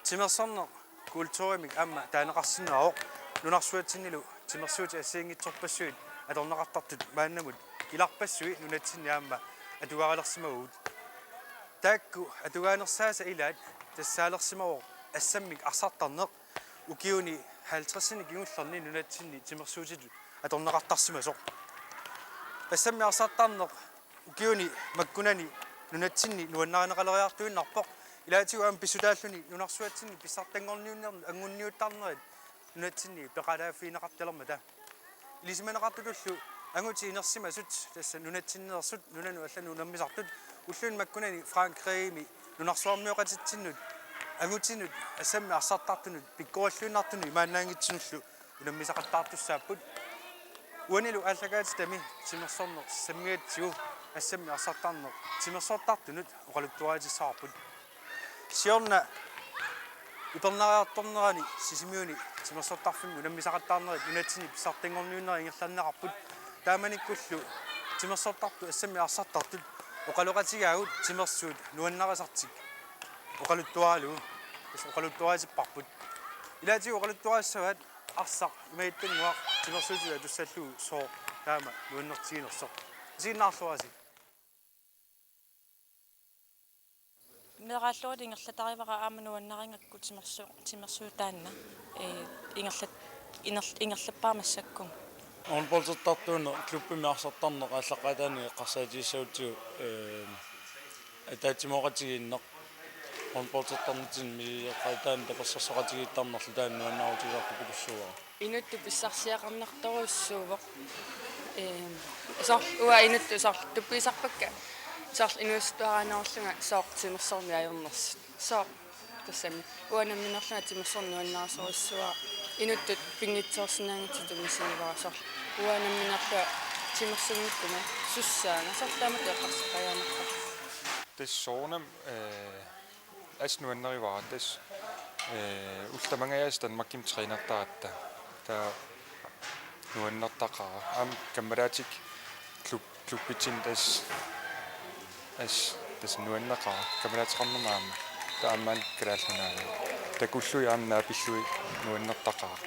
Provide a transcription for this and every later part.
Timersorner kultuurimik amma taanaqarsinuaroq nunarsuatinnilu timersuuti assiingitsorpassuit atornaqartartut maannamut ilarpassui nunatsinni aamma atugarelersimaguut taakku atugaanersaasa ilaat tassaalersimawoq assammik arsartarneq ukiuni 50-ni kingullerni nunatsinni timersuutitu atornaqartarsimasoq assammi arsartarneq ukiuni makkunani nunatsinni nuannarineqaleriartuinnarpoq ilaatigu am pissutaalluni nunarsuatsinni pissartangorniunnerni angunniuttarnerit nunatsinni peqalaafiineqartalermata ilisimaneqartutullu anguti inersimasut tassa nunatsinneersut nunanu allanu nammisartut ulluun makkunani Frank Reimi nunarsuarmiuqatitsinnut angutinut assammi arsartartunut pikkualluunnartuni maannaangitsinullu unammisaqattaartussaapput uanilu allagaatitami timersorneq sammigatsigu assammi arsartarneq timersortartunut oqaluttuaatissаарput siorna ipernariartornerani sisimiuni timersortarfunni unammisaqattaarnerit unatsini pissartangorniunneri ingerlarneqarput taamanikkullu timersortartu assammi arsartartut oqaloqatigaagut timersuut nuannarasartik oqaluttuaalu oqaluttuaatipparput ilaatigu oqaluttuaassavaat arsaq imaittanguaq timersuutiga tussallu soo taama nuannertiginersoq isiinnaarluasi Meralluut ingerlatarivaqa aamanuannariнгакку timersuutaanna ingerlappaamassakkum онполсертартууна клуббими арсартарнеқ аллақатаани эққарсаатиссаутигу атаатимоқатигииннеқ онполсертарнитин миеққатаани таперсерсоқатигииттарнерлу тааннуаннаарутигаарпу пилуссуаа инутту писсарсиақарнартаруссуувоқ соор уа инутту соор тупписарпакка соор инуустуараанерлунга соор тимерсорни аернерс соор тассами уанамминерлунга тимерсорни уаннаарсоруссуаа инуттут пингитсоорсинаангитситу мисинивара соор уанамминерлуа тимерсунгиттуна суссаана соор таамат эққарсақаяанерпа тассоорнам аснуаннеривара тас ултамангаяас танмакким тренертаратта таа нуаннертақара ам каммалаатик клуббитин тас нуаннеқара каммалаатеқарнернаама таамаан калааллунаага такуллуи аамнаа пиллуи нуаннертақара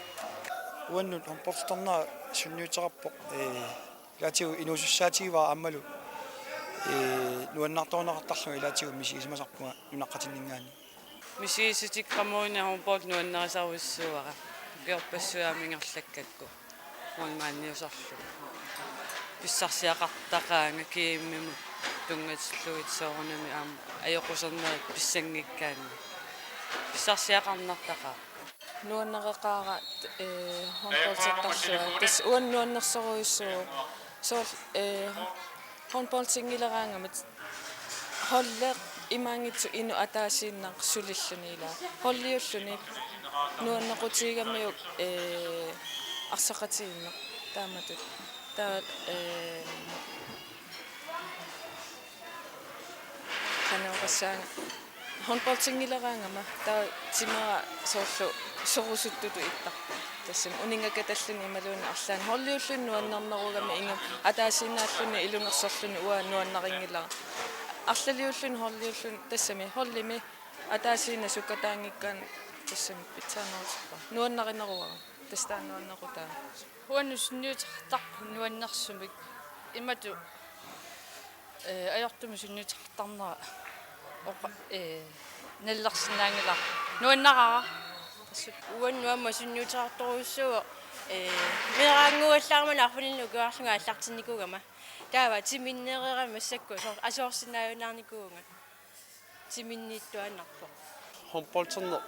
уаннут ампортарнаа сунниутераппоқ илаатигу инуусуссаатигиваа аммалу нуаннарторнеқартарлуга илаатигу мисигисимасарпунга нунаққатиннингаани мисигиситиккамуина хомпорт нуаннерисаруссуара георпассуаамингерлаккакку муанмаанниусарлу писсарсиақартақаанга кииммимут тунгатиллуит соорнами аама аёқусернерит писсангиккаани писсарсиақарнартақаа нуаннереқаара хонполсертарлуа тас уаннуаннерсоруйссуу соор хонполсингилераангамат холлеқ имаангитсу ину атаасииннақ сулиллунила холлиуллуни нуаннеқутигамиук арсақатииннеқ тааматут таа канаорсаан хонполсингилераангама таа тимера соорлу сорусуттуту иттар тассам унингакаталлуни ималуна арлаан холлиуллун нуаннернеругами ингам атаасииннааллуни илунерсорлуни уа нуаннерингилара арлалиуллун холлиуллун тассами холлими атаасиина суккатаангиккаан тассами питсааноорсуппа нуаннеринеруара тастааннуаннерутаа хуаннуссниутартар нуаннерсумик имату аёртуми сунниутартарнера оқа наллерсинаангила нуаннарара уаннуамма сунниутартаруссуа мераангуаллаармана арфунинну куарлунга аллартинникугама таава тиминнерера массакку асоорсинааюнаарникуунга тиминнииттуаннарпо хомполтернер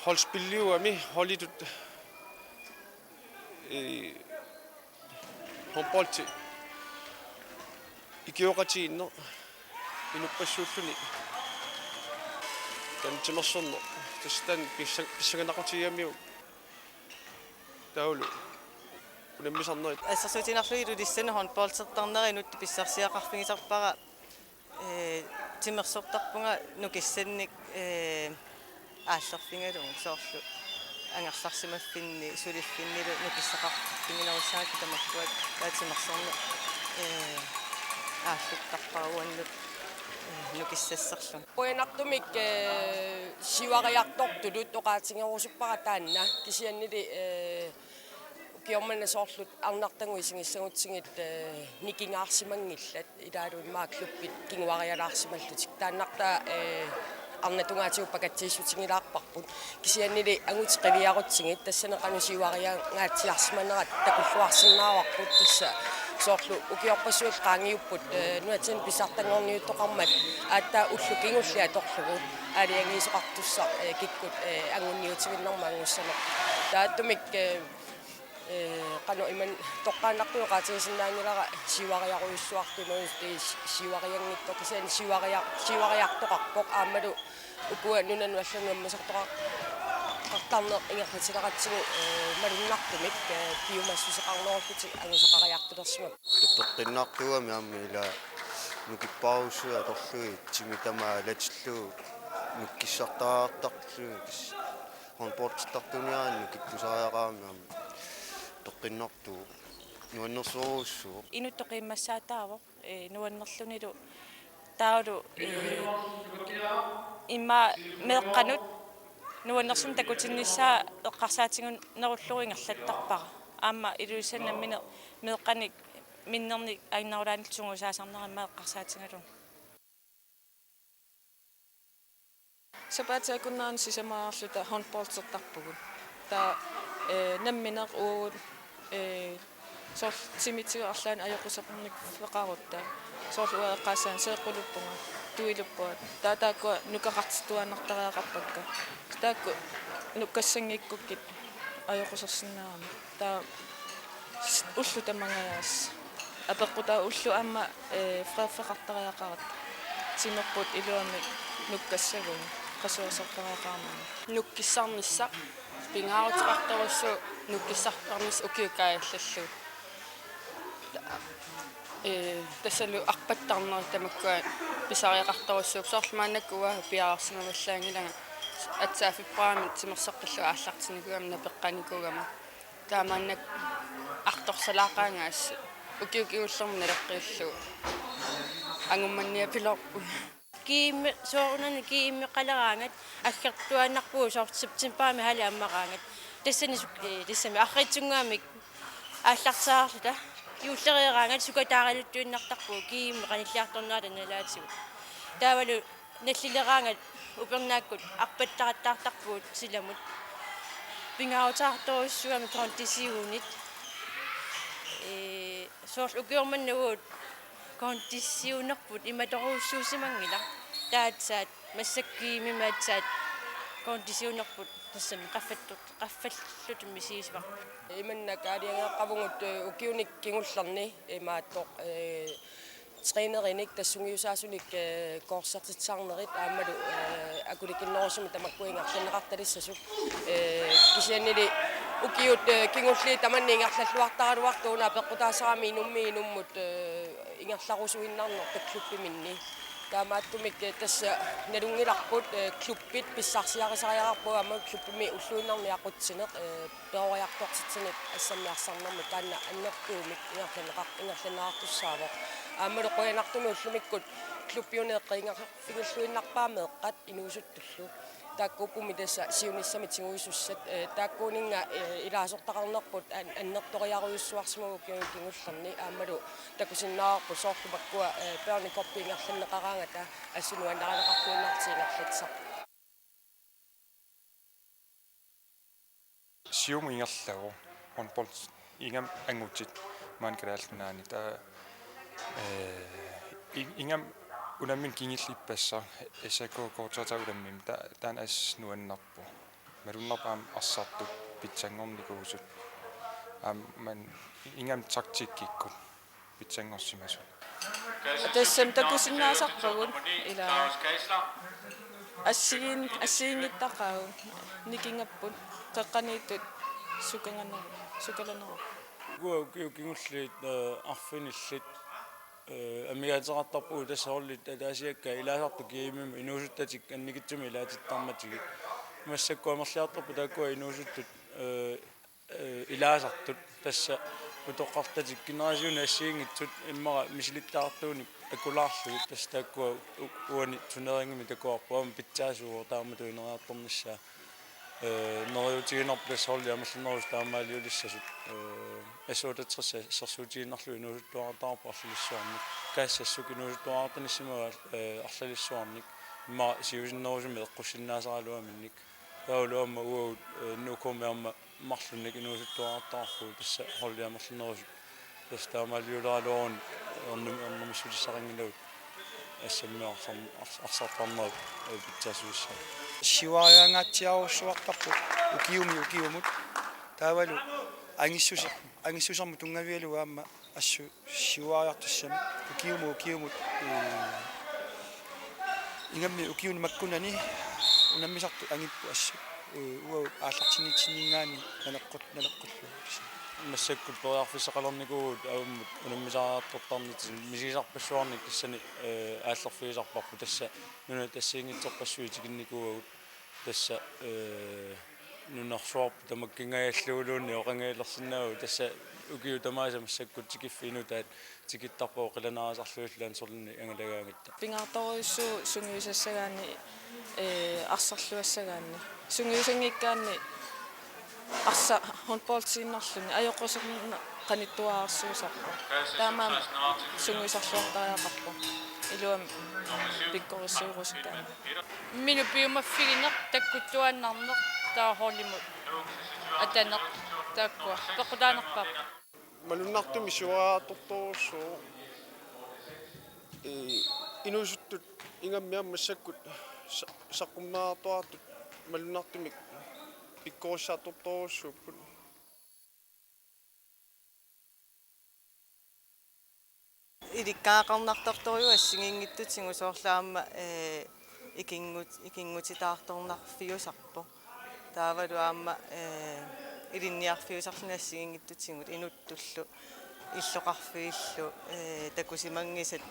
холспиллиуами холидут хомполти икиоқатииннер инуппассууллуни тантимерсорнер тастан писсаганақутигиамиу таулу унаммисарнерит ассерсуутинарлугилу лиссана хонполсертарнери нутти писсарсиақарфигисарпара тимерсортарпунга нукиссанник ааллерфингалу соорлу ангерларсимаффинни сулиффиннилу нукиссақарфингиларуссааки тамаккуат таатимерсорне ааллуттарпаруаннут нукиссассарлу Puinartumik siwariartortulut oqaatigerusuppara taanna kisiannili ukiormanna soorlut arnartangui singissagutsingit nikingaarsimangillat ilaaluun maakluppit kinguarialaarsimallutik taannarta арнатунгаатиуппакатсииссутингилаарпарпут кисианнили агути қивиаруттигит тассанеқану сиуариангаатсиарсиманерат такуллуарсиннааварпут тасса соорлу укиорпассуул qaangiupпут нуатин писартангорниуттоқармат аатта уллу кингуллиа торлугу алиангиисоқартуссаа киккут ангунниутигиннэрма ангуссанеқ тааттумик qanu iman toqqaannarpuu qaatigisinnaangilара siuariaruissuartunuus siuarianngitto kisaan siuariartoqarpoq aammalu ukua nunanu аллангаммасартоqa qартарneq ingerlatileratsigu malunnartumik biomassuseqarnerullutik angusaqariartulersimap тоттиннаартуами аами ила нукиппаарусуа торлуи тимитамаа латиллуу нуккиссартаартарлуу хонпорттартуниаан киттусариақаами аами тоттиннартуу нуаннерсууруссуу инуттоқиммассаатаавоқ нуаннерлунилу таалу имма меэққанут нуаннерсун такутиннissaa эққарсаатингун неруллурингерлаттарпара аама илуиссаннаммине меэққаник миннерник айннарулаанилтугу саасарнерамма эққарсаатингалу сапаатаакуннаан сисамаарлута хонболтертарпугут та намминеқ уут сорл тимитигерлаан аёқусеқарник феқарутта соорлуа эққаасаан сеэққулуппунга туилуппуат таатааккуа нукақартитуаннартариақарпакка таакку нуккассангиккуккит аёқусерсинаарами таа уллу тамангаяас апеққута уллу аама фреқартариақарат тимерпут илуами нуккассагун qasuusertariaqaarmani нуккиссарнisса пингаарутеқартаруссу нуккиссарпарнис укиукааллаллу тассалу арпаттарнери тамаккуа писариақартаруссууп соорлмаанаккуа пиаарсимаваллаангилага атсаафиппаами тимерсеққиллу ааллартинигуам напеққаникугама таамааннак арторсалаақаангаас укиукиуллерму налеққиуллу ангумманниа пилорпу киимми соорунани киимми қалераангат аггертуаннарпуу соортсептимпаами хали аммараангат тассани тассами арритсунгаамик ааллартаарлута юуллериераангат сукатааралуттуиннартарпуу киимми каниллиарторнаала налаатигу таавалу наллилераангат упернааккут арпаттараттаартарпуут силамут пингаутаарторуссуами контисиунит соорл укиорманнагуут контиссиунерпут иматоруссуусимангила таатсаат массаккиими маатсаат контиссиунерпут тассами qaffallут мисисва иманнак аалиангеэккавугут укиуник кингуллерни имааттоқ тренериник тассунгиусаасуник коорсертитсаарнерит аамалу акуликиннерусуми тамаккуингарланеқарталиссасук кисианнили укиут кингулли таманниингерллуартаралуартууна пеққутаасарами инумми инуммут ингерларусуиннарнер пеклуппиминни таамааттумик тасса налунгиларпут клуппит писсарсиарисариарпуа ама клуппими уллуиннарни ақутсинеқ пеориартортитсинит ассаммиарсарнэрму таанна аннеркуумик ингерланеқартуссаавоқ аамалу қуянартуми уллумиккут клуппиунеэққингерлуиннарпаамеэққат инуусуттуллу тааккуппуми тасса сиуниссами тигуисуссат тааккуунинга илаасортақарнерпут аннерториаруйуссуарсимагу кингуллерни аамалу такусиннаарпу соорлупаккуа пеорни корпиингерланнеқараангата ассунуаннаралеқартуиннартиингерлатсар сиум ингерлагу хонболт ингам ангутит маан крааллунаани таа ингам унаммин кингиллиппассаа эсако коотата уламмим таан ас нуаннарпу малуннарпаам арсартут питсангорникуусут ман ингам тактиккикку питсангорсимасу тассам такусиннаасарпагун ила ассиингиттақау никингаппут теққанииттут сукаланеру гуа киунгуллит арфиниллит амигаатеқартарпуу тассаорлит таасиакка илаасарту киимим инуусуттатик анникитсуми илаатиттарматигит массаккуамерлиарторпу тааккуа инуусуттут илаасартут тасса утоққартатик генерасиуни ассиингитсут иммара мисилиттаартууник акулаарлуи тастааккуа уани тунерингими такуарпуама питсаасууо таама туинериарторнissaа нериутигинерплас холли амаллинерус таамаалиулиссасут асуутатрисса сэрсуутигиннарлу инуусуттуаратаарпа арлалиссуарник каассассук инуусуттуаратаниссимава арлалиссуарник имма сиусиннерусими эққуссиннаасаралуаминник таулуамма уут нукумиарма марлунник инуусуттуаратаарфу тасса холли амаллинерусут тас таамаалиулералуорун орнумиссулиссарингилаут ассаммиарсарм арсартарнерут питсаасуиссаа шиваагаангатсиарусsuartarpu укиумут таавалу ангиссусарму тунгавиалу аама ассу шивааяртуссами укиумут ингамми укиуни маккунани унаммисарту ангиппу ассу уау ааллартинитсинингаани налеққуллу массаккут периарфиссақалерникуут ауммут унаммисараартортарнит мисисарпассуарник тассани ааллерфиисарпарпу тасса нуна тассиингитсерпассуи тикинникууагут тасса нунарсуарпу тамаккингаяллуулуунни оқангаилерсинаагу тасса укиу тамааса массаккут тикиффиинутаат тикиттарпоо қиланаасарлуиллаан сорлни ангалагаагатта пингарторуйссуу сунгиусассагаани арсарлуассагаани сунгиусангиккаани арса хонполтсииннарлуни аёққусерна қаниттуаарсуусарпа таамаама сунгиусарлуартариақарпа илуам пиккориссуурусутаама мину пиумаффигинеқ таккуттуаннарнеқ таахорлимут атанеқ тааккуа пеқутаанерпаа малуннартуми сивааторторуссуу инуусуттут ингаммиам массаккут саққумнаартуартут малуннартуми пиккорissaatortorussupпут иликкаақарнартарторюа ассигингиттутсигу соорлаама икингутитаарторнарфиусарпо таавалу аама илинниарфиусарлуни ассигингиттутсигут инуттуллу иллоқарфииллу такусимангисат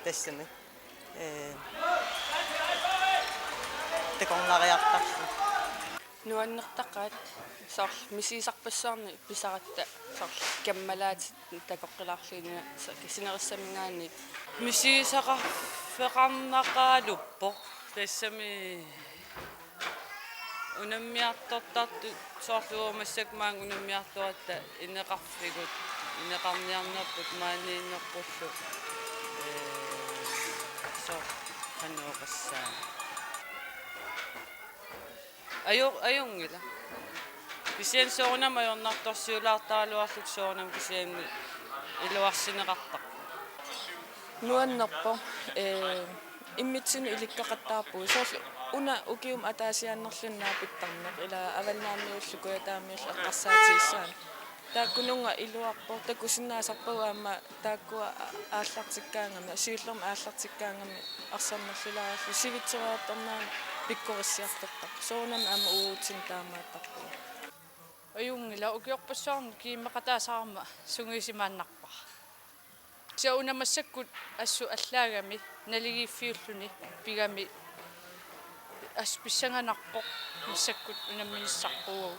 тассами такорнариартарлу нуаннертаққаат соор мисисарпассаарни писаратта соор каммалаат такоққилаарлуина кисинериссамингаани мисисақарфеқарнақаалуппо тассами унаммиартортарту соорлуумассак маан унаммиартуатта инеқарфигут инеқарниарнерпут мааннииннерпуллу соор канеоқассаа аюнгила кисиан соорнам аёрнарторсиулаартаалуарлук соорнам кисиан илуарсинеқартар нуаннерпо иммитсину иликкақаттаарпу соорлу уна укиум атаасианнерлуннаа питтарнеқ ила авалнаамиуллукуя таамиулла эққарсаатииссаан тааккунунга илуарпо такусиннаасарпагуамма тааккуа ааллартиккаангами сиуллерма ааллартиккаангами арсарнерлулаараллу сивитсераатторнаани пиккориссиартоққар соонам аама уутсин таамааттарпу аюнгила укиорпассаарни кииммақатаасаарма сунгисимааннарпар саунамассаккут ассу аллаагами налигииффиуллуни пигами асписсанганарпоқ массаккут унамминиссарпугу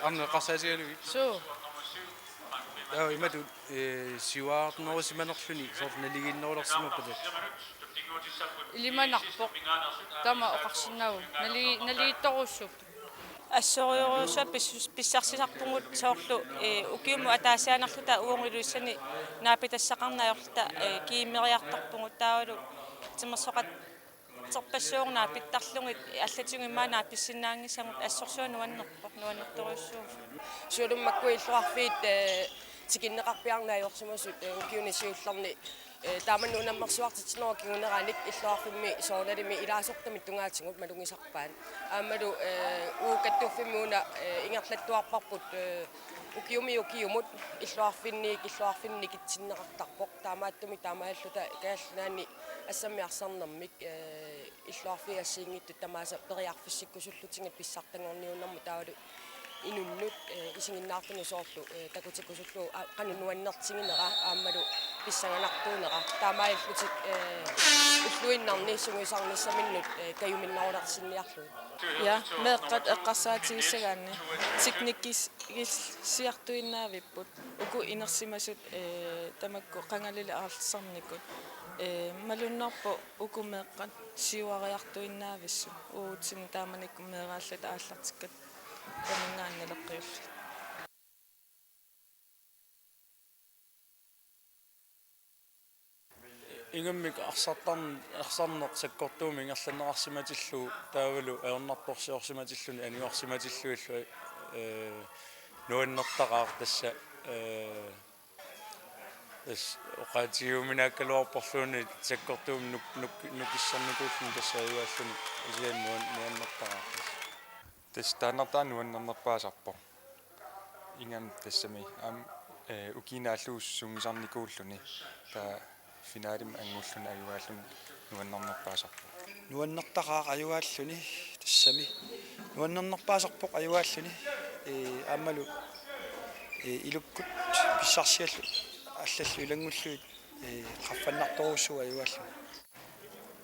арне қарсаатигалуги соо имату сиваартнерусиманерлуни сорт налигииннерулерсимаппалу илиманарпоқ тама оқарсинаагу налигитторуссуп ассориоруса писсарсисарпугут соорлу укиуму атаасианерлута уонгилуиссани наапитассақарнаёрлута кииммериартарпугут таавалу тимерсоқат терпассуорнаа питтарлугит аллатингимаанаа писсиннаангисагут ассорсуануаннерпоқ нуаннерторуссуу суулуммаккуиллуарфиит тикиннеқарпиарнаajorsimasut укиунисиуллерни тааманнуунаммерсуартитинера кигунераник иллуарфимми соорналими илаасортами тунгаатингут малунгисарпаан аамалу уукаттуффиммууна ингерлаттуарпарпут укиумут иллуарфинни китсиннеқартарпоқ таамааттуми таамааллута кааллаани ассаммиарсарнэрмик иллуарфиассиингитту тамааса периарфиссиккусуллутингат писсартангорниуннэрму таавалу инуннут исигиннаартуну соорлу такутиккусуллу канунуаннертигинера аамалу писсаганартуунера таамааллутик уллуиннарни сугуисарниссаминнут каюминнарулерсинниарлу Ja, meeqqat eqqarsaatigissaгаанни teknikkis siartuinnaavipпут уку инерсимасут тамакку qangalili aarlissarnikut малуннарпу уку meeqqat siuariartuinnaavissу уутсин тааманикку меерааллата ааллартиккат тамингаанналеққиуллу ингаммик арсарнеқ саккортуumi ингерланнеқарсиматиллу таавалу аернарторсиорсиматиллуни аниорсиматиллуиллу нуаннертақаар тасса эс оқаатигууминааккалуарпорлууни саккортуumi нукиссарникууллун тассааюааллуни исиан нуаннертақаар тас тааннартаа нуаннернерпаасарпо ингам тассами ам укинааллууссунгисарникууллуни таа финалим ангууллуни аюааллун нуаннернерпаасарпо нуаннертақаа аюааллуни тассами нуаннернерпаасарпоқ аюааллуни аамалу илуккут писсарсиаллу аллаллу илангуллуит qaffannartorussuu аюааллуни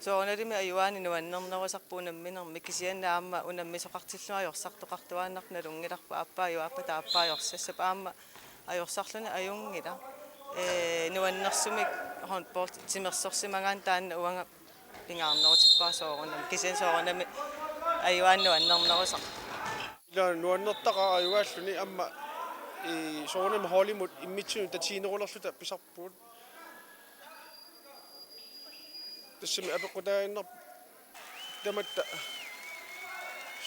соонерими аюаани нуаннернерусарпуунамминерми кисианна аама унаммисоқартиллуариорсартоқартуааннарна лунгиларпа аппааюаппа тааппаайорсассап аама ajorсарлуни аюнгила нуаннерсумик хонпорт тимерсорсимагаан таанна уанга пингаарнерутиппаасоорунам кисиансоорунами аюаанну аннернерусар ила нуаннертаqa аюааллуни амма соонам холимут иммитсуни татиинерулерлута писарпуут тассами апеқутаиннер таматта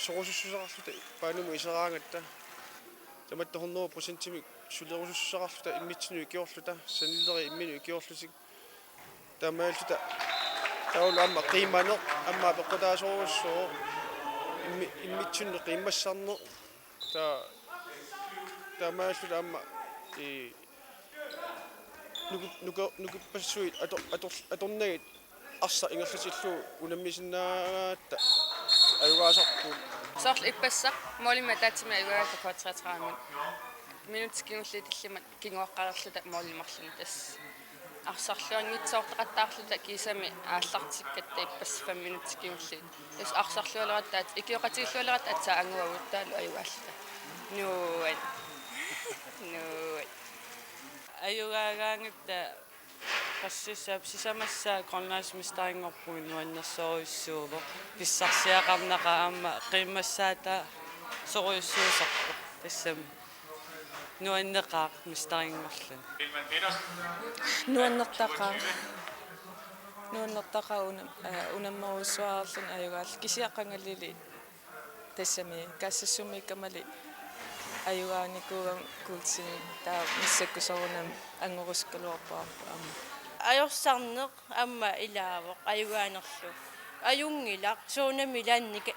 сорусуссусақарлута паануму исераангатта таматта 100% сулерусуссақарлута иммитсуни икиорлута саниллери иммину икиорлусик тамааллута таул амма қиманеқ амма апеқутаасоруссоо иммитсунни қиммассарнеқ тамааллута амма нукуппассуит аторнагит арса ингерлатиллуу унаммисиннаагаатта аюгаасарпуут сорл иппассақ молима таатсима аюгаата квадратраамин минутскингуллитиллимат кингуаққарерлута молимарлуни тасс арсарлуангитсоортеқаттаарлута кисами ааллартиккатта иппас 5 минутскингулли тас арсарлуалератаат икиоқатигиллуалерат атсаа ангуагуттаалу аюгааллута нуат аюгаагаангитта qassissap sisamassaa qornaasmistariнгорпуи нуаннерсоруйссууво писсарсиақарнаqa аама qimmassaata соруйссуусарпу тассам нуаннеқаа мистарингорлун нуаннертаqa унаммерусуаарлун аюгаал кисиаққангалили тассами каассассумиккамали аюгааникуугам кулсин таа миссаккусорунам ангорускалуарпаарпа амма ajorsaarneq amma ilaavoq ayugaanerlu ajungilaq suunami laannika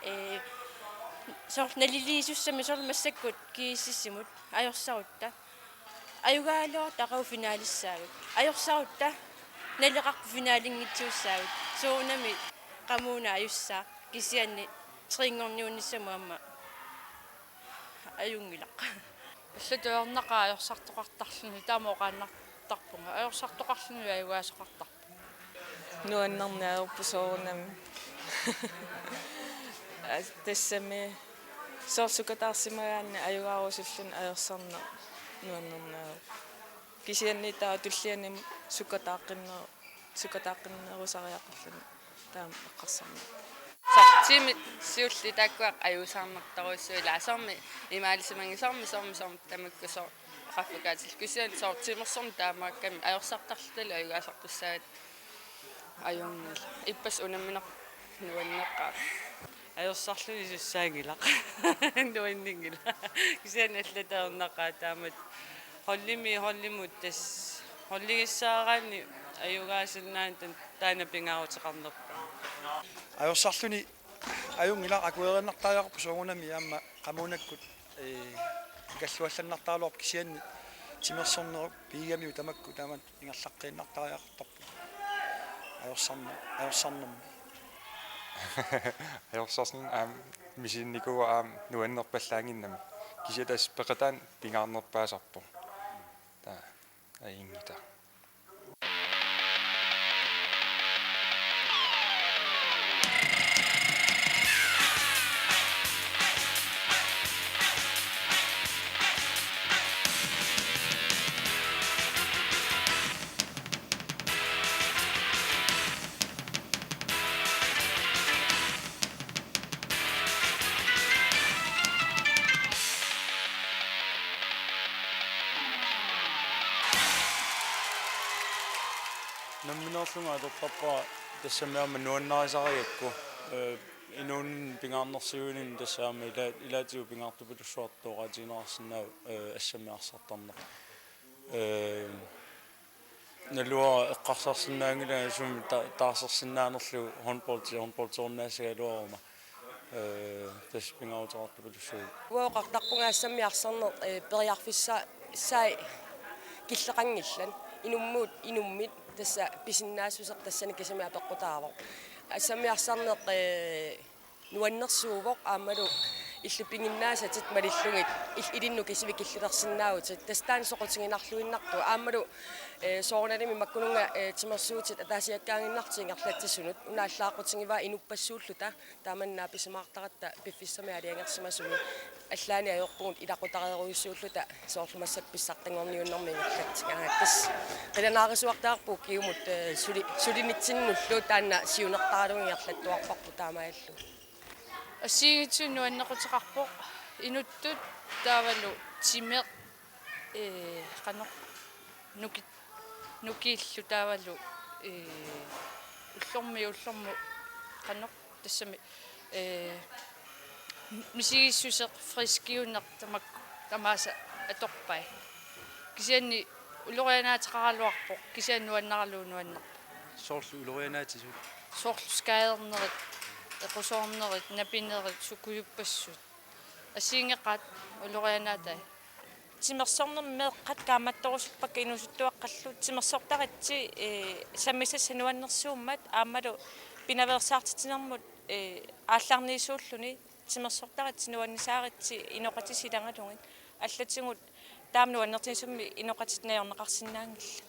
sornaliliisussami sormassakut kiississimut ajorsaarutta ayugaaloo taqau finaalissaagut ajorsaarutta naleqarpu finaalingitsuussaagut suunami qamuuna ajussaa kisianni tringorniunissamu amma ajungilaq аллатуернақаа ajorсартоқартарлуни таамооқааннартарпунга ajorсартоқарлуни аюгаасоқартарпу нуаннернаауппусоорунам тассами соорсукатаарсимагаанна аюгаарусуллун ajorсарне нуаннернаа кисианни таа туллианим сукатааққиннерусариаққарлуни таам эққарсарна сартими сиулли тааккуақ аюусаарнартаруиссуила асарми имаалисимангисарми сорми тамаккусоо qaffakaatил кисиан сортимерсорни таамаакками ajorсартарлутали аюгаасартуссаагат ajornil иппас унамминеқ нуаннеққаа ajorsaarluni суссаагилақ нуаннингила кисиан аллатаернақаа таамат холлимут тас холлигиссаараани аюгаасиннаан таана пингаарутеқарнерпа ajorsaarluni ajungila akuerennartaajaqarpu soorunami aamma qamuunakкут икаллуалланнартаалуарп кисианни тимерсорнеруп пигамиу тамакку таамат ингерлаққииннартариақарторпу ajorсарнерми ajorsaarsin мисинникуа нуаннерпаллаангиннами кисиатас пеқатаан пингаарнерпаасарпу таа аингита намминерлунга алертарпара тассамиарма нуаннарисариакку инуун пингаарнерсиунин тассаама илаатигу пингаартупилуссуартоогаатигинерарсинаау ассамиарсартарнер налуа эққарсарсинаангила суми таарсерсинаанерлу хонполторнаасагалуарума тас пингаарутеқартупилуссуу уоқартарпунгаассамиарсарнер периарфисса сай киллеқангиллан инуммуут инуммит тасса писиннаасусеқ тассани кисамиа пеққутаавоқ ассамиарсарнеқ нуаннерсуувоқ аамалу иллупингиннаасатит малиллугит илинну кисиви киллерсиннаавутит тастаан соқутингинарлуиннарту аамалу соорналими маккунунга тимерсуутит атаасиаккаангиннартингерлатсисунут унааллаақутингива инуппассууллута тааманнаа писимаартаратта пиффиссами алиангерсимасуни аллаани аёрпугут илақутареруйуссууллута соорлумассап писсартангорниуннэрмингерлатсигаа тас қиланаарисуартаарпу киумут сулинитсиннуллу таанна сиунертаралунгиерлаттуарпарпу таамааллу ассигитсу нуаннеқутеқарпоқ инуттут таавалу тимеқ қано нукииллу таавалу уллорму қано тассами мисигиссусеқ фрискиуннер тамааса аторпай кисианни улорианаатеқаралуарпоқ кисианнуаннаралуунуаннер соорлу улорианаатисут соорлу скаернерит эқусоорнерит напинерит сукуйуппассут ассиингеқат улорианаатай тимерсорнэрмеэ қат кааматторусуппакка инусуттуаққаллу тимерсортаритси саммисассануаннерсууммат аамалу пинаверсаартитинермут аалларниисууллуни тимерсортаритси нуаннисааритси иноқатисилангалугин аллатингут таамнуаннертинсумми иноқатитнаернеқарсинаангилла